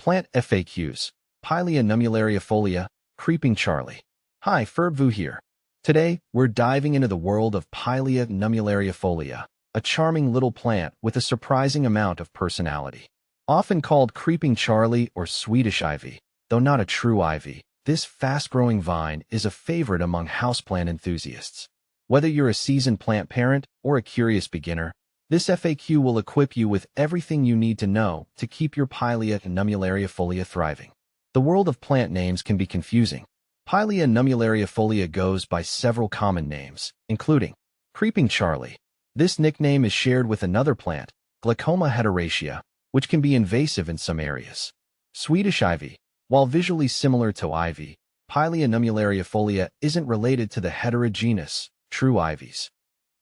Plant FAQs. Pilea nummulariifolia, Creeping Charlie. Hi, Ferbvu here. Today, we're diving into the world of Pilea nummulariifolia, a charming little plant with a surprising amount of personality. Often called Creeping Charlie or Swedish ivy, though not a true ivy, this fast-growing vine is a favorite among houseplant enthusiasts. Whether you're a seasoned plant parent or a curious beginner, this FAQ will equip you with everything you need to know to keep your Pilea nummulariifolia thriving. The world of plant names can be confusing. Pilea nummulariifolia goes by several common names, including Creeping Charlie. This nickname is shared with another plant, Glaucoma heteracea, which can be invasive in some areas. Swedish ivy. While visually similar to ivy, Pilea nummulariifolia isn't related to the heterogeneous, true ivies.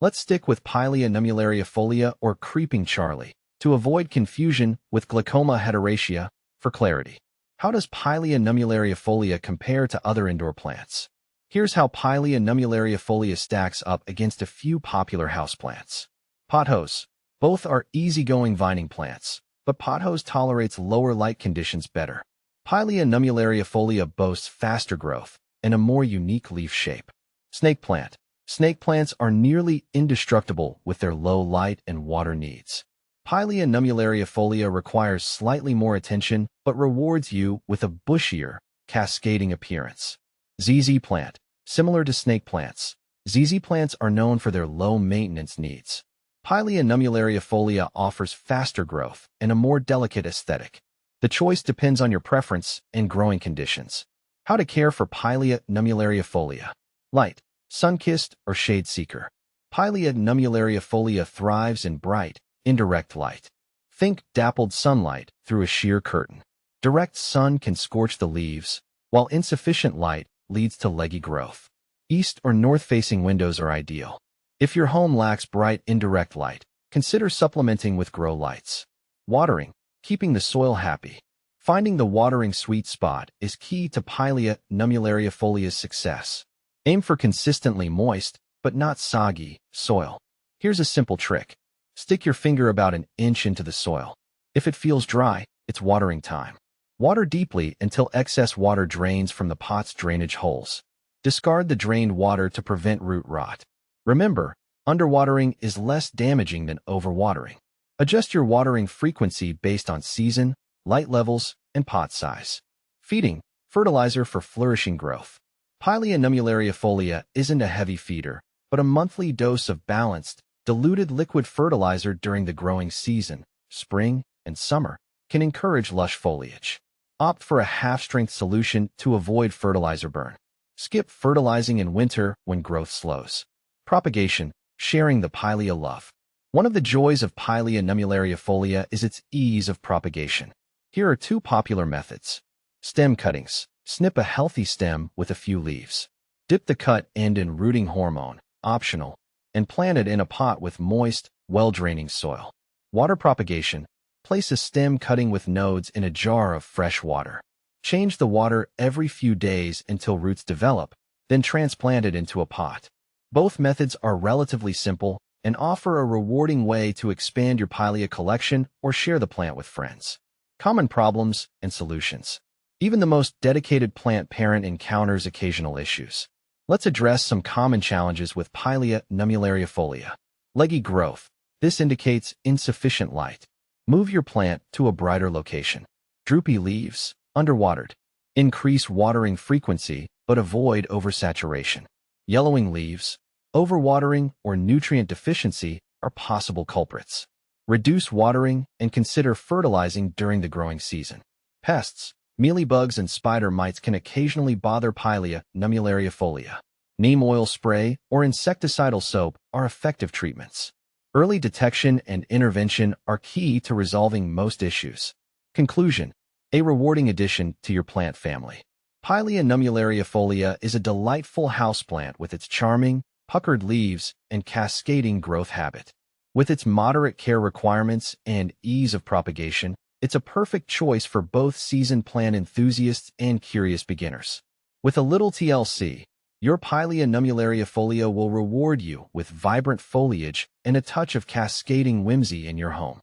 Let's stick with Pilea nummulariifolia or Creeping Charlie to avoid confusion with Glaucoma heteracea for clarity. How does Pilea nummulariifolia compare to other indoor plants? Here's how Pilea nummulariifolia stacks up against a few popular houseplants. Pothos. Both are easygoing vining plants, but pothos tolerates lower light conditions better. Pilea nummulariifolia boasts faster growth and a more unique leaf shape. Snake plant. Snake plants are nearly indestructible with their low light and water needs. Pilea nummulariifolia requires slightly more attention but rewards you with a bushier, cascading appearance. ZZ plant. Similar to snake plants, ZZ plants are known for their low maintenance needs. Pilea nummulariifolia offers faster growth and a more delicate aesthetic. The choice depends on your preference and growing conditions. How to care for Pilea nummulariifolia. Light, sun-kissed, or shade seeker. Pilea nummulariifolia thrives in bright, indirect light. Think dappled sunlight through a sheer curtain. Direct sun can scorch the leaves, while insufficient light leads to leggy growth. East or north-facing windows are ideal. If your home lacks bright, indirect light, consider supplementing with grow lights. Watering. Keeping the soil happy. Finding the watering sweet spot is key to Pilea nummulariifolia's success. Aim for consistently moist, but not soggy, soil. Here's a simple trick. Stick your finger about an inch into the soil. If it feels dry, it's watering time. Water deeply until excess water drains from the pot's drainage holes. Discard the drained water to prevent root rot. Remember, underwatering is less damaging than overwatering. Adjust your watering frequency based on season, light levels, and pot size. Feeding. Fertilizer for flourishing growth. Pilea nummulariifolia isn't a heavy feeder, but a monthly dose of balanced, diluted liquid fertilizer during the growing season, spring, and summer, can encourage lush foliage. Opt for a half-strength solution to avoid fertilizer burn. Skip fertilizing in winter when growth slows. Propagation. Sharing the Pilea love. One of the joys of Pilea nummulariifolia is its ease of propagation. Here are two popular methods. Stem cuttings. Snip a healthy stem with a few leaves. Dip the cut end in rooting hormone, optional, and plant it in a pot with moist, well-draining soil. Water propagation. Place a stem cutting with nodes in a jar of fresh water. Change the water every few days until roots develop, then transplant it into a pot. Both methods are relatively simple and offer a rewarding way to expand your Pilea collection or share the plant with friends. Common problems and solutions. Even the most dedicated plant parent encounters occasional issues. Let's address some common challenges with Pilea nummulariifolia. Leggy growth. This indicates insufficient light. Move your plant to a brighter location. Droopy leaves. Underwatered. Increase watering frequency, but avoid oversaturation. Yellowing leaves. Overwatering or nutrient deficiency are possible culprits. Reduce watering and consider fertilizing during the growing season. Pests. Mealybugs and spider mites can occasionally bother Pilea nummulariifolia. Neem oil spray or insecticidal soap are effective treatments. Early detection and intervention are key to resolving most issues. Conclusion. A rewarding addition to your plant family. Pilea nummulariifolia is a delightful houseplant with its charming, puckered leaves and cascading growth habit. With its moderate care requirements and ease of propagation, it's a perfect choice for both seasoned plant enthusiasts and curious beginners. With a little TLC, your Pilea nummulariifolia will reward you with vibrant foliage and a touch of cascading whimsy in your home.